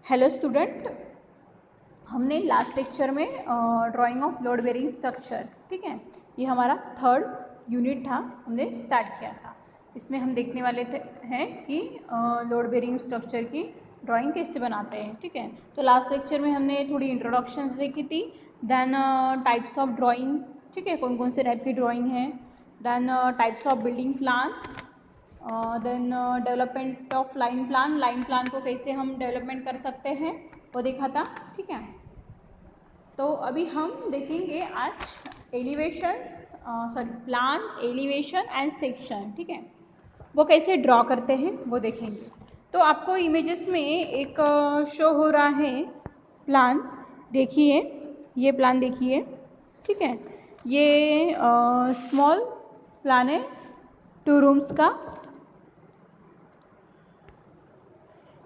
Hello student, हमने last lecture में drawing of load bearing structure, ठीक है, ये हमारा थर्ड यूनिट था, हमने स्टार्ट किया था। इसमें हम देखने वाले हैं कि लोड बेरिंग स्ट्रक्चर की ड्राइंग कैसे बनाते हैं, ठीक है। तो लास्ट लेक्चर में हमने थोड़ी इंट्रोडक्शन देखी थी, देन टाइप्स ऑफ ड्राइंग, ठीक है, कौन कौन से टाइप की ड्राइंग है, then types of building plan, then development of line plan को कैसे हम डेवलपमेंट कर सकते हैं वो देखा था, ठीक है। तो अभी हम देखेंगे आज प्लान, एलिवेशन एंड सेक्शन, ठीक है, वो कैसे ड्रॉ करते हैं वो देखेंगे। तो आपको इमेजेस में एक शो हो रहा है प्लान, देखिए, ये प्लान देखिए, ठीक है। ये स्मॉल प्लान है 2 रूम्स का,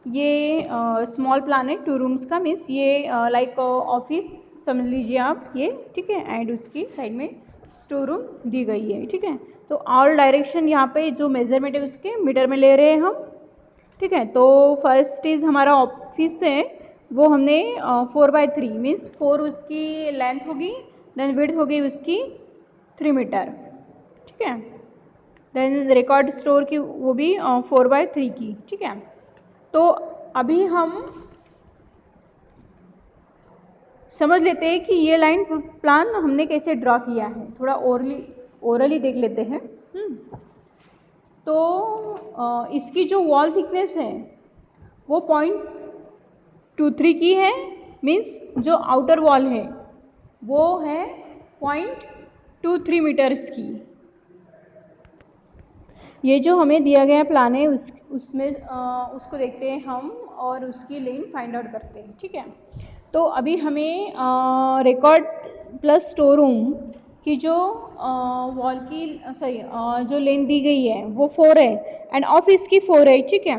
ये स्मॉल प्लान है 2 रूम्स का, मीन्स ये लाइक ऑफिस समझ लीजिए आप ये, ठीक है। एंड उसकी साइड में स्टोर रूम दी गई है, ठीक है। तो ऑल डायरेक्शन यहाँ पे जो मेजरमेंट है उसके मीटर में ले रहे हैं हम, ठीक है। तो फर्स्ट इज हमारा ऑफिस है, वो हमने 4/3 मीन्स 4 उसकी लेंथ होगी, देन विड्थ होगी उसकी 3 मीटर, ठीक है। देन रिकॉर्ड स्टोर की वो भी 4/3 की, ठीक है। तो अभी हम समझ लेते हैं कि ये लाइन प्लान हमने कैसे ड्रॉ किया है, थोड़ा ओरली देख लेते हैं। तो इसकी जो वॉल थिकनेस है वो 0.23 की है, मीन्स जो आउटर वॉल है वो है 0.23 मीटर्स की। ये जो हमें दिया गया प्लान है उसमें उसको देखते हैं हम और उसकी लेन फाइंड आउट करते हैं, ठीक है। तो अभी हमें रिकॉर्ड प्लस स्टोर रूम की जो वॉल की जो लेन दी गई है वो 4 है एंड ऑफिस की 4 है, ठीक है।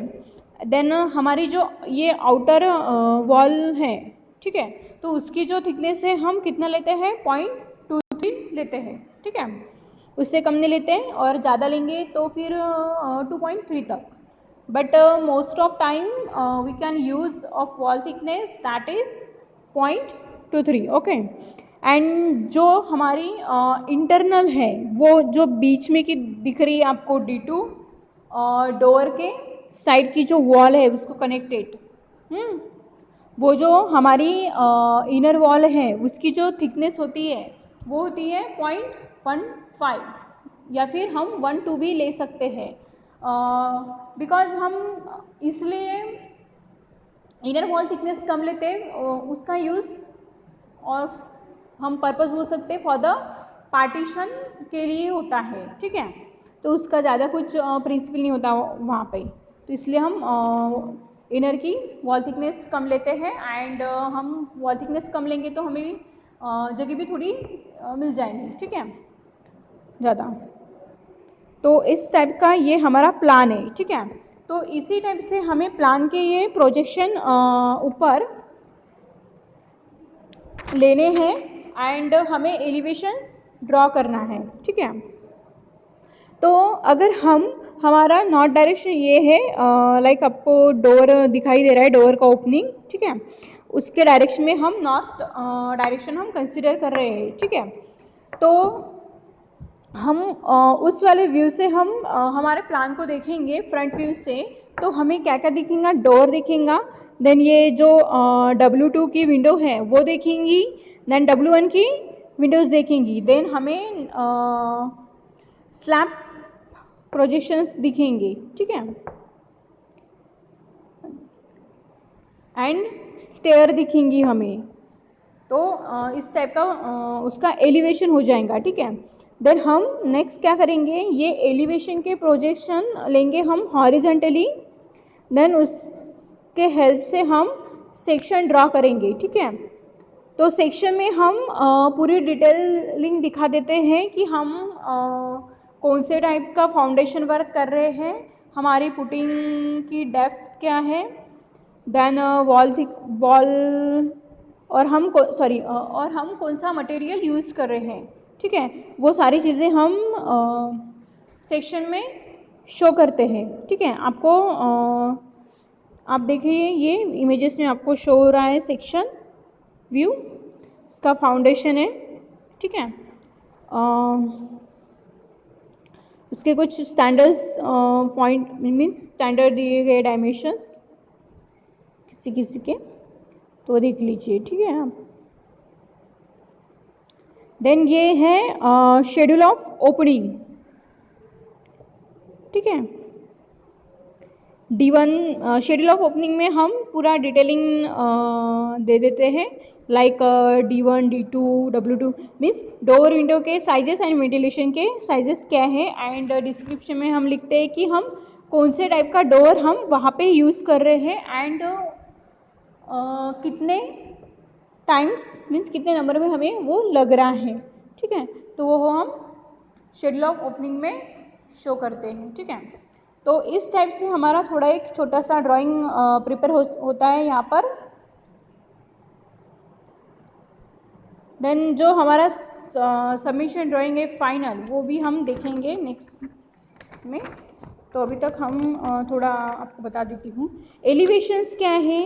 देन हमारी जो ये आउटर वॉल है, ठीक है, तो उसकी जो थिकनेस है हम कितना लेते हैं 0.23 लेते हैं, ठीक है। उससे कम नहीं लेते हैं और ज़्यादा लेंगे तो फिर 2.3 तक। But most of time we can use of wall thickness that is 0.23, okay. And जो हमारी इंटरनल है वो जो बीच में की दिख रही है आपको D2 डोर के साइड की जो वॉल है उसको कनेक्टेड, वो जो हमारी इनर वॉल है उसकी जो थिकनेस होती है वो होती है 0.15 या फिर हम 1-2 भी ले सकते हैं, बिकॉज हम इसलिए इनर वॉल थिकनेस कम लेते हैं, उसका यूज़ और हम पर्पस बोल सकते हैं फॉर द पार्टीशन के लिए होता है, ठीक है। तो उसका ज़्यादा कुछ प्रिंसिपल नहीं होता वहाँ पे, तो इसलिए हम इनर की वॉल थिकनेस कम लेते हैं एंड हम वॉल थिकनेस कम लेंगे तो हमें जगह भी थोड़ी मिल जाएंगी, ठीक है, ज़्यादा। तो इस टाइप का ये हमारा प्लान है, ठीक है। तो इसी टाइप से हमें प्लान के ये प्रोजेक्शन ऊपर लेने हैं एंड हमें एलिवेशंस ड्रॉ करना है, ठीक है। तो अगर हमारा नॉर्थ डायरेक्शन ये है, लाइक आपको डोर दिखाई दे रहा है, डोर का ओपनिंग, ठीक है, उसके डायरेक्शन में हम नॉर्थ डायरेक्शन हम कंसिडर कर रहे हैं, ठीक है। तो हम उस वाले व्यू से हम हमारे प्लान को देखेंगे फ्रंट व्यू से, तो हमें क्या क्या दिखेगा, डोर दिखेगा, देन ये जो W2 की विंडो है वो देखेंगी, देन W1 की विंडोज़ देखेंगी, देन हमें स्लैब प्रोजेक्शंस दिखेंगे, ठीक है, एंड स्टेयर दिखेंगी हमें। तो इस टाइप का उसका एलिवेशन हो जाएगा, ठीक है। देन हम नेक्स्ट क्या करेंगे, ये एलिवेशन के प्रोजेक्शन लेंगे हम हॉरिजेंटली, देन उसके हेल्प से हम सेक्शन ड्रा करेंगे, ठीक है। तो सेक्शन में हम पूरी डिटेलिंग दिखा देते हैं कि हम कौन से टाइप का फाउंडेशन वर्क कर रहे हैं, हमारी पुटिंग की डेप्थ क्या है, देन वॉल और हम कौन सा मटेरियल यूज़ कर रहे हैं, ठीक है, वो सारी चीज़ें हम सेक्शन में शो करते हैं, ठीक है। आपको आप देखिए ये इमेजेस में आपको शो हो रहा है सेक्शन व्यू, इसका फाउंडेशन है, ठीक है। उसके कुछ स्टैंडर्ड्स पॉइंट मीन्स स्टैंडर्ड दिए गए डायमेंशंस किसी किसी के, तो देख लीजिए, ठीक है आप। देन ये है शेड्यूल ऑफ ओपनिंग, ठीक है। D1 शेड्यूल ऑफ ओपनिंग में हम पूरा डिटेलिंग दे देते हैं, like D1 D2 W2 means door window के साइजेस एंड वेंटिलेशन के साइजेस क्या है, एंड डिस्क्रिप्शन में हम लिखते हैं कि हम कौन से टाइप का डोर हम वहाँ पे यूज़ कर रहे हैं, एंड कितने टाइम्स मीन्स कितने नंबर में हमें वो लग रहा है, ठीक है। तो वो हम शेड्यूल ऑफ ओपनिंग में शो करते हैं, ठीक है। तो इस टाइप से हमारा थोड़ा एक छोटा सा ड्राइंग प्रिपेयर होता है यहाँ पर। देन जो हमारा सबमिशन ड्राइंग है फाइनल, वो भी हम देखेंगे नेक्स्ट में। तो अभी तक हम थोड़ा आपको बता देती हूँ एलिवेशंस क्या है।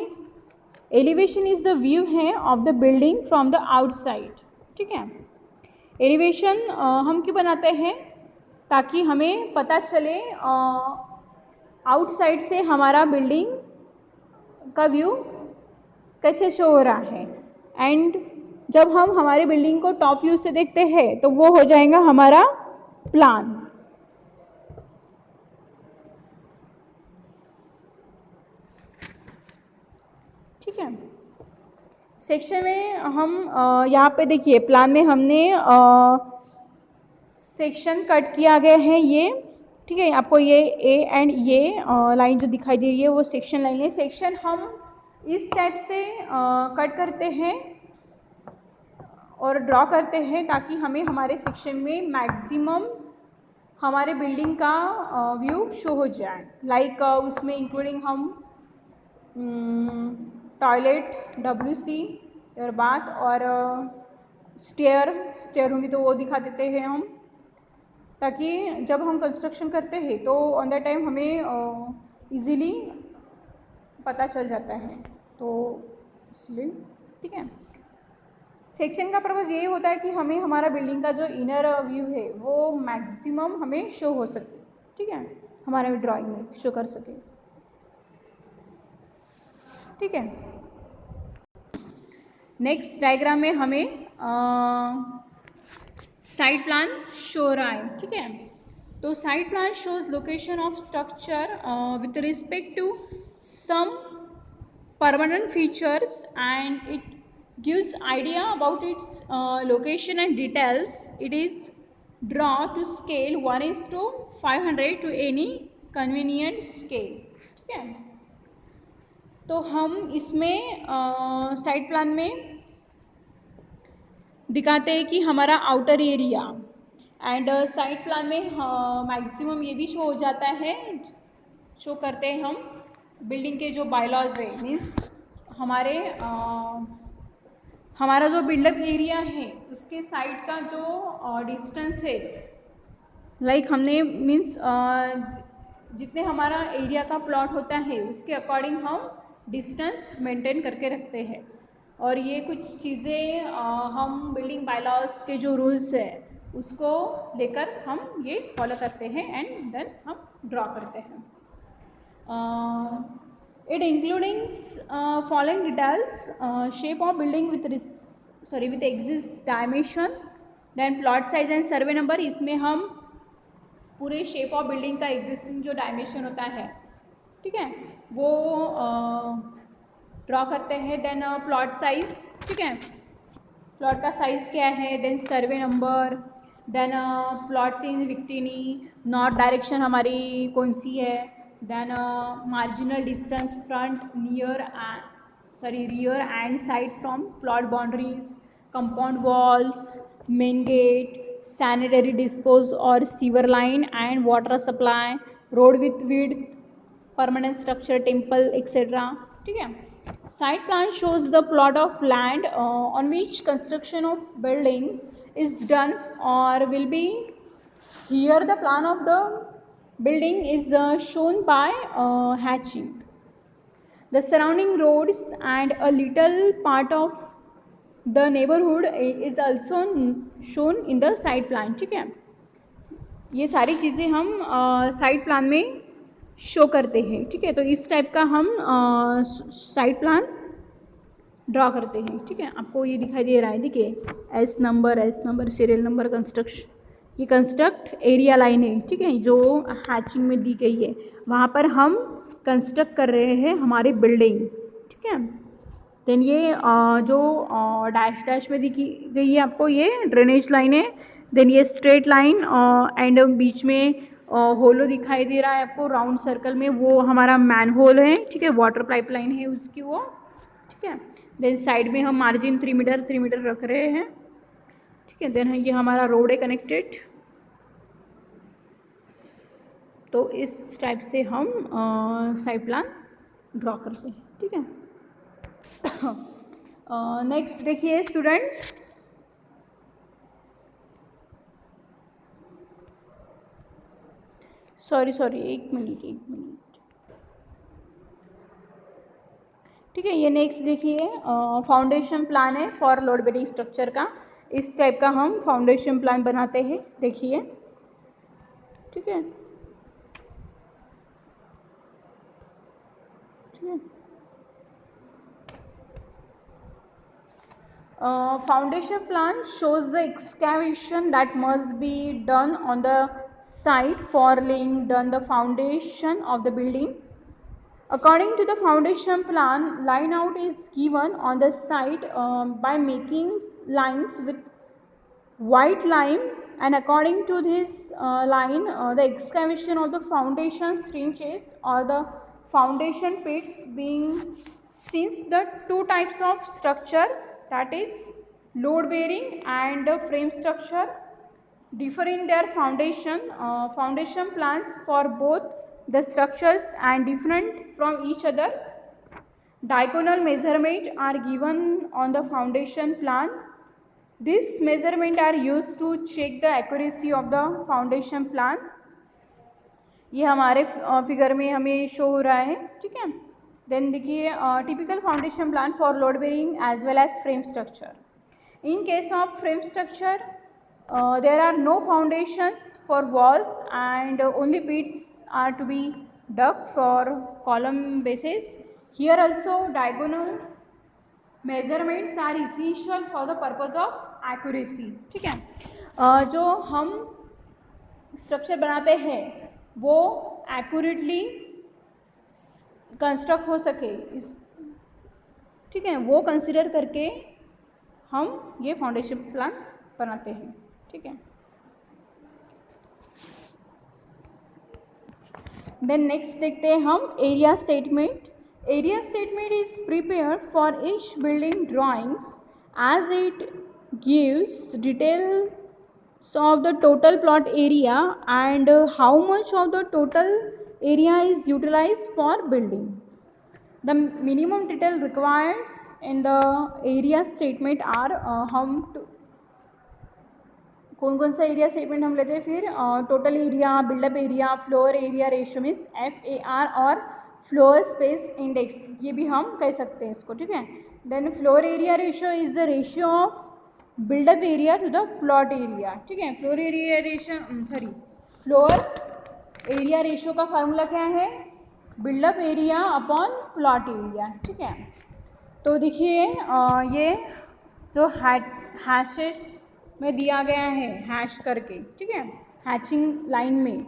एलिवेशन इज़ द व्यू है of the building from the outside, ठीक है। एलिवेशन हम क्यों बनाते हैं, ताकि हमें पता चले आउटसाइड से हमारा बिल्डिंग का व्यू कैसे शो हो रहा है, एंड जब हम हमारे बिल्डिंग को टॉप व्यू से देखते हैं तो वो हो जाएगा हमारा प्लान, ठीक है। सेक्शन में हम यहाँ पे देखिए प्लान में हमने सेक्शन कट किया गया है ये, ठीक है। आपको ये ए एंड ये लाइन जो दिखाई दे रही है वो सेक्शन लाइन है। सेक्शन हम इस टाइप से कट करते हैं और ड्रॉ करते हैं ताकि हमें हमारे सेक्शन में मैक्सिमम हमारे बिल्डिंग का व्यू शो हो जाए, लाइक उसमें इंक्लूडिंग हम टॉयलेट WC और बाथ और स्टेयर होंगी तो वो दिखा देते हैं हम, ताकि जब हम कंस्ट्रक्शन करते हैं तो ऑन द टाइम हमें इजीली पता चल जाता है, तो इसलिए, ठीक है। सेक्शन का पर्पज़ यही होता है कि हमें हमारा बिल्डिंग का जो इनर व्यू है वो मैक्सिमम हमें शो हो सके, ठीक है, हमारे ड्राइंग में शो कर सके, ठीक है। नेक्स्ट डायग्राम में हमें साइड प्लान शो रहा है, ठीक है। तो side plan shows location of structure with respect to some permanent features, and it gives idea about its location and details. It is drawn to scale 1:500 to any convenient scale, ठीक है। तो हम इसमें साइड प्लान में दिखाते हैं कि हमारा outer area, and side plan में मैक्सिमम ये भी शो हो जाता है, शो करते हैं हम बिल्डिंग के जो बायलॉज है, मीन्स हमारा जो बिल्डअप एरिया है उसके साइड का जो डिस्टेंस है, लाइक हमने मीन्स जितने हमारा एरिया का प्लॉट होता है उसके अकॉर्डिंग हम डिस्टेंस मेंटेन करके रखते हैं, और ये कुछ चीज़ें हम बिल्डिंग बायलॉज के जो रूल्स है उसको लेकर हम ये फॉलो करते हैं, एंड देन हम ड्रॉ करते हैं। It including following details: shape of building with exist dimension, then plot size and survey number। इसमें हम पूरे शेप ऑफ बिल्डिंग का एग्जिस्टिंग जो डायमेंशन होता है, ठीक है, वो ड्रॉ करते हैं। देन प्लॉट साइज, ठीक है, प्लॉट का साइज़ क्या है, then survey number, then plots in विक्टिनी, नॉर्थ डायरेक्शन हमारी कौन सी है, then marginal distance front rear and side from plot boundaries, compound walls, main gate, sanitary dispose or sewer line and water supply, road with width, permanent structure, temple, etc, ठीक है। Site plan shows the plot of land on which construction of building is done or will be. Here the plan of the building is shown by hatching. The surrounding roads and a little part of the neighbourhood is also shown in the side plan. ठीक है, ये सारी चीज़ें हम side plan में show करते हैं. ठीक है, तो इस टाइप का हम साइड प्लान ड्रॉ करते हैं. ठीक है, आपको ये दिखाई दे रहा है, देखिए S number serial number construction, ये कंस्ट्रक्ट एरिया लाइन है. ठीक है, जो हैचिंग में दी गई है, वहाँ पर हम कंस्ट्रक्ट कर रहे हैं हमारी बिल्डिंग. ठीक है, देन ये जो डैश डैश में दिखी गई है आपको, ये ड्रेनेज लाइन है. देन ये स्ट्रेट लाइन एंड बीच में होलो दिखाई दे रहा है आपको राउंड सर्कल में, वो हमारा मैन होल है. ठीक है, वाटर पाइप लाइन है उसकी वो. ठीक है, देन साइड में हम मार्जिन 3 मीटर रख रहे हैं. ठीक है, देन ये हमारा रोड है कनेक्टेड. तो इस टाइप से हम साइड प्लान ड्रॉ करते हैं. ठीक है, नेक्स्ट देखिए स्टूडेंट, सॉरी एक मिनट. ठीक है, ये नेक्स्ट देखिए फाउंडेशन प्लान है फॉर लोड बेरिंग स्ट्रक्चर का. इस टाइप का हम फाउंडेशन प्लान बनाते हैं, देखिए. ठीक है, foundation plan shows the excavation that must be done on the site for laying down the foundation of the building. According to the foundation plan, line out is given on the site by making lines with white lime, and according to this line, the excavation of the foundation trenches or the foundation pits being, since the two types of structure, that is load bearing and frame structure, differ in their foundation plans for both the structures and different from each other. Diagonal measurement are given on the foundation plan. This measurement are used to check the accuracy of the foundation plan. ये हमारे figure में हमें show हो रहा है. ठीक है, then देखिए typical foundation plan for load bearing as well as frame structure. In case of frame structure there are no foundations for walls and only pits are to be dug for column bases. Here also diagonal measurements are essential for the purpose of accuracy. ठीक है, जो हम structure बनाते हैं वो accurately construct हो सके, इस ठीक है, वो कंसिडर करके हम ये फाउंडेशन प्लान बनाते हैं. ठीक है, देन नेक्स्ट देखते हैं हम area statement. Area statement is prepared for each building drawings as it gives details of the total plot area and how much of the total area is utilised for building. The minimum detail required in the area statement are हम कौन सा area statement हम लेते हैं फिर total area, buildup area, floor area ratio means FAR और floor space index, ये भी हम कह सकते हैं इसको. ठीक है, then floor area ratio is the ratio of buildup area to the plot area. ठीक है, फ्लोर एरिया रेशियो का फार्मूला क्या है, buildup area upon plot area. ठीक है, तो देखिए ये जो हैशेस में दिया गया है हैश करके, ठीक है, हैचिंग लाइन में,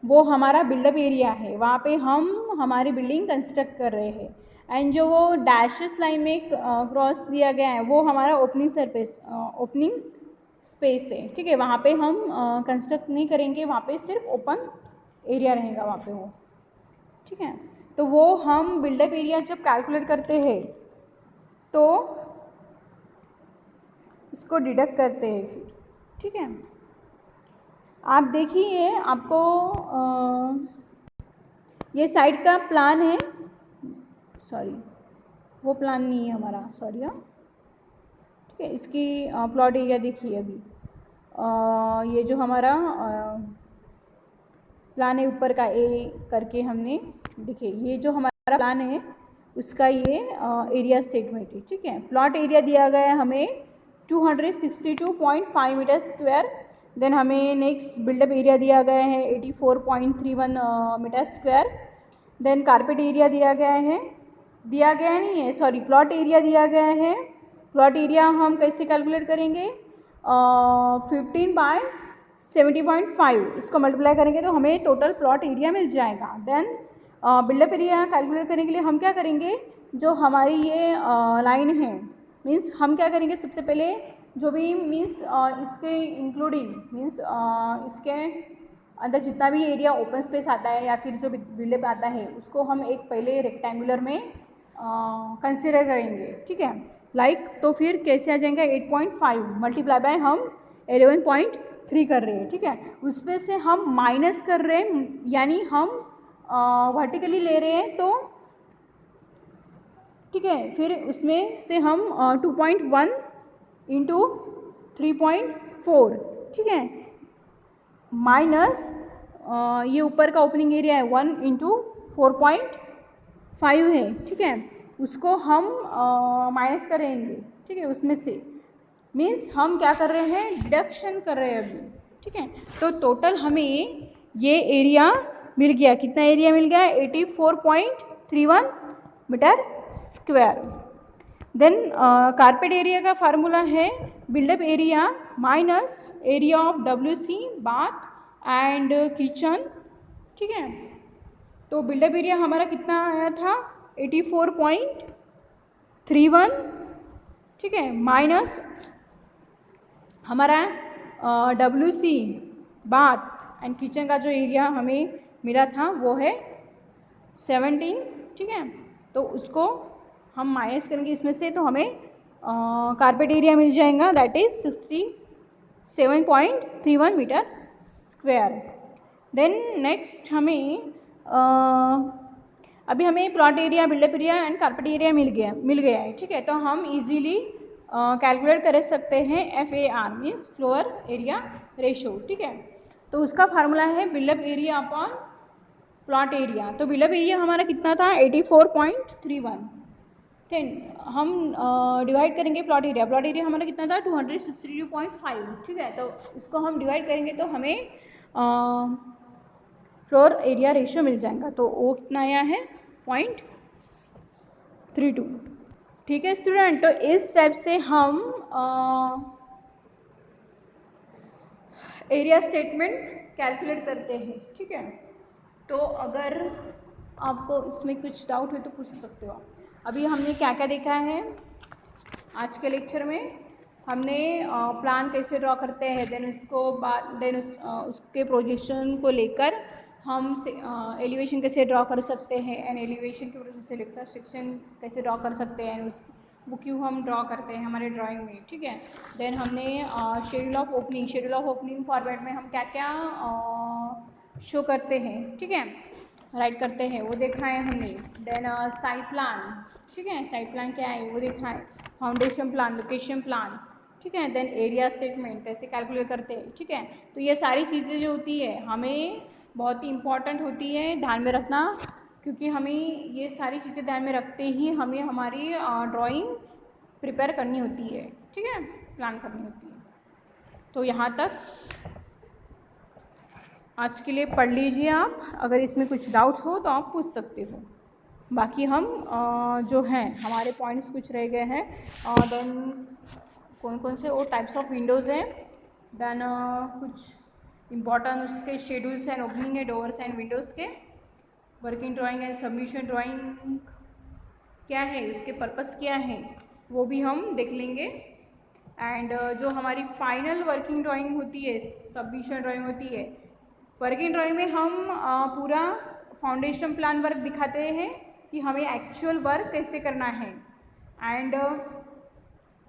वो हमारा बिल्डअप एरिया है, वहाँ पे हम हमारी बिल्डिंग कंस्ट्रक्ट कर रहे हैं. एंड जो वो डैशेस लाइन में क्रॉस दिया गया है वो हमारा ओपनिंग स्पेस है. ठीक है, वहाँ पे हम कंस्ट्रक्ट नहीं करेंगे, वहाँ पे सिर्फ ओपन एरिया रहेगा वहाँ पे वो. ठीक है, तो वो हम बिल्डअप एरिया जब कैलकुलेट करते हैं तो इसको डिडक्ट करते हैं फिर. ठीक है, आप देखिए आपको ये साइड का प्लान है, सॉरी वो प्लान नहीं है हमारा, सॉरी. हाँ, ठीक है, इसकी प्लॉट एरिया देखिए अभी ये जो हमारा प्लान है ऊपर का ए करके हमने, देखिए ये जो हमारा प्लान है उसका ये एरिया स्टेटमेंट है, ठीक है। प्लॉट एरिया दिया गया है हमें 262.5 मीटर स्क्वायर। देन हमें नेक्स्ट बिल्डअप एरिया दिया गया है 84.31 metre square. Then carpet area दिया गया नहीं है, सॉरी, प्लॉट एरिया दिया गया है। प्लॉट एरिया हम कैसे कैलकुलेट करेंगे, 15/70.5 इसको मल्टीप्लाई करेंगे तो हमें टोटल प्लॉट एरिया मिल जाएगा। देन बिल्डअप एरिया कैलकुलेट करने के लिए हम क्या करेंगे, जो हमारी ये लाइन है, मीन्स हम क्या करेंगे, सबसे पहले जो भी मीन्स इसके इंक्लूडिंग मीन्स इसके अंदर जितना भी एरिया ओपन स्पेस आता है या फिर जो बिल्डअप आता है उसको हम एक पहले रेक्टेंगुलर में कंसिडर करेंगे, ठीक है। लाइक तो फिर कैसे आ जाएंगे, 8.5 मल्टीप्लाई बाय हम 11.3 कर रहे हैं, ठीक है। उसमें से हम माइनस कर रहे हैं, यानी हम वर्टिकली ले रहे हैं, तो ठीक है, फिर उसमें से हम 2.1 इंटू 3.4, ठीक है, माइनस ये ऊपर का ओपनिंग एरिया है 1 इंटू 4.5 है, ठीक है, उसको हम माइनस करेंगे, ठीक है। उसमें से मीन्स हम क्या कर रहे हैं, डिडक्शन कर रहे हैं अभी, ठीक है। तो टोटल हमें ये एरिया मिल गया, कितना एरिया मिल गया, 84.31 metre square. Then carpet area का फार्मूला है buildup area minus area of WC bath and kitchen, ठीक है। तो बिल्डअप एरिया हमारा कितना आया था, 84.31, ठीक है, माइनस हमारा WC बाथ एंड किचन का जो एरिया हमें मिला था वो है 17, ठीक है। तो उसको हम माइनस करेंगे इसमें से, तो हमें कारपेट एरिया मिल जाएगा, that is 67.31 meter square. Then next हमें अभी हमें plot area, buildup area and carpet area मिल गया है, ठीक है। तो हम इजीली कैलकुलेट कर सकते हैं FAR means floor area ratio, ठीक है। तो उसका फार्मूला है buildup area upon plot area. तो बिल्डअप एरिया हमारा कितना था, 84.31। देन हम डिवाइड करेंगे प्लॉट एरिया हमारा कितना था, 262.5, ठीक है। तो इसको हम डिवाइड करेंगे तो हमें फ्लोर एरिया रेशियो मिल जाएगा। तो वो कितना आया है, 0.32, ठीक है स्टूडेंट। तो इस टाइप से हम एरिया स्टेटमेंट कैलकुलेट करते हैं, ठीक है। तो अगर आपको इसमें कुछ डाउट हो तो पूछ सकते हो आप। अभी हमने क्या क्या देखा है आज के लेक्चर में, हमने प्लान कैसे ड्रॉ करते हैं, देन उसके प्रोजेक्शन को लेकर हम एलिवेशन कैसे ड्रॉ कर सकते हैं, एंड एलिवेशन के प्रोजेक्शन से लेकर सेक्शन कैसे ड्रॉ कर सकते हैं, वो क्यों हम ड्रॉ करते हैं हमारे ड्राइंग में, ठीक है। देन हमने शेड्यूल ऑफ ओपनिंग फॉर्मेट में हम क्या क्या शो करते हैं, ठीक है, राइट करते हैं, वो देखा है हमने। देन साइट प्लान, ठीक है, साइट प्लान क्या है वो देखा है, फाउंडेशन प्लान, लोकेशन प्लान, ठीक है। देन एरिया स्टेटमेंट कैसे कैलकुलेट करते हैं, ठीक है। तो ये सारी चीज़ें जो होती है हमें बहुत ही इम्पॉर्टेंट होती है, ध्यान में रखना, क्योंकि हमें ये सारी चीज़ें ध्यान में रखते ही हमें हमारी ड्राइंग प्रिपेयर करनी होती है, ठीक है, प्लान करनी होती है। तो यहाँ तक आज के लिए पढ़ लीजिए आप, अगर इसमें कुछ डाउट्स हो तो आप पूछ सकते हो। बाकी हम जो हैं हमारे पॉइंट्स कुछ रह गए हैं, देन कौन कौन से वो टाइप्स ऑफ विंडोज़ हैं, देन कुछ इम्पॉर्टेंट उसके शेड्यूल्स एंड ओपनिंग है डोर्स एंड विंडोज़ के, working drawing and submission drawing क्या है, उसके पर्पस क्या है, वो भी हम देख लेंगे। एंड जो हमारी फाइनल वर्किंग ड्राइंग होती है, सबमिशन ड्राइंग होती है, वर्किंग ड्राइंग में हम पूरा फाउंडेशन प्लान वर्क दिखाते हैं कि हमें एक्चुअल वर्क कैसे करना है। एंड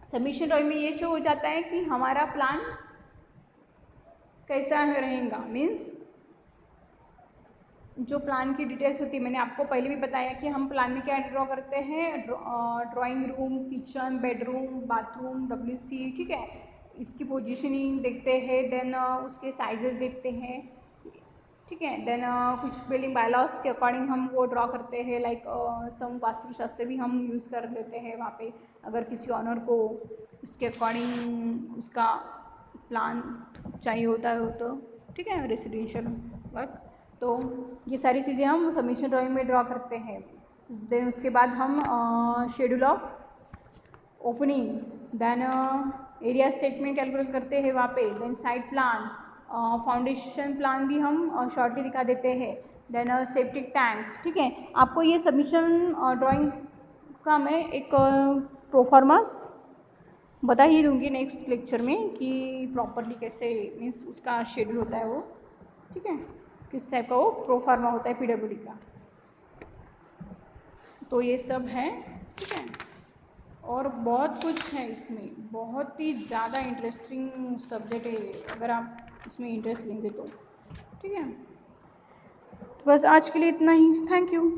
सबमिशन ड्राइंग में ये शो हो जाता है कि हमारा प्लान कैसा रहेगा, मीन्स जो प्लान की डिटेल्स होती है, मैंने आपको पहले भी बताया कि हम प्लान में क्या ड्रॉ करते हैं, drawing room, kitchen, bedroom, bathroom, WC, ठीक है, इसकी पोजीशनिंग देखते हैं, देन उसके साइजेस देखते हैं, ठीक है। देन कुछ बिल्डिंग बायलॉज के अकॉर्डिंग हम वो ड्रॉ करते हैं, लाइक सम वास्तुशास्त्र भी हम यूज़ कर लेते हैं वहाँ पे, अगर किसी ऑनर को उसके अकॉर्डिंग उसका प्लान चाहिए होता है तो, ठीक है, रेसिडेंशियल वर्क। तो ये सारी चीज़ें हम सबमिशन ड्राइंग में ड्रॉ करते हैं। देन उसके बाद हम schedule of opening, then area statement calculate करते हैं वहाँ पे, then site plan, foundation plan भी हम शॉर्टली दिखा देते हैं, देन सेप्टिक टैंक। ठीक है, आपको ये सबमिशन ड्राइंग का मैं एक प्रोफार्मा बता ही दूंगी नेक्स्ट लेक्चर में कि प्रॉपरली कैसे मीन्स उसका शेड्यूल होता है वो, ठीक है, किस टाइप का वो प्रोफार्मा होता है पीडब्ल्यूडी का। तो ये सब है, ठीक है, और बहुत कुछ है इसमें, बहुत ही ज़्यादा इंटरेस्टिंग सब्जेक्ट है अगर आप इसमें इंटरेस्ट लेंगे तो, ठीक है। तो बस आज के लिए इतना ही, थैंक यू।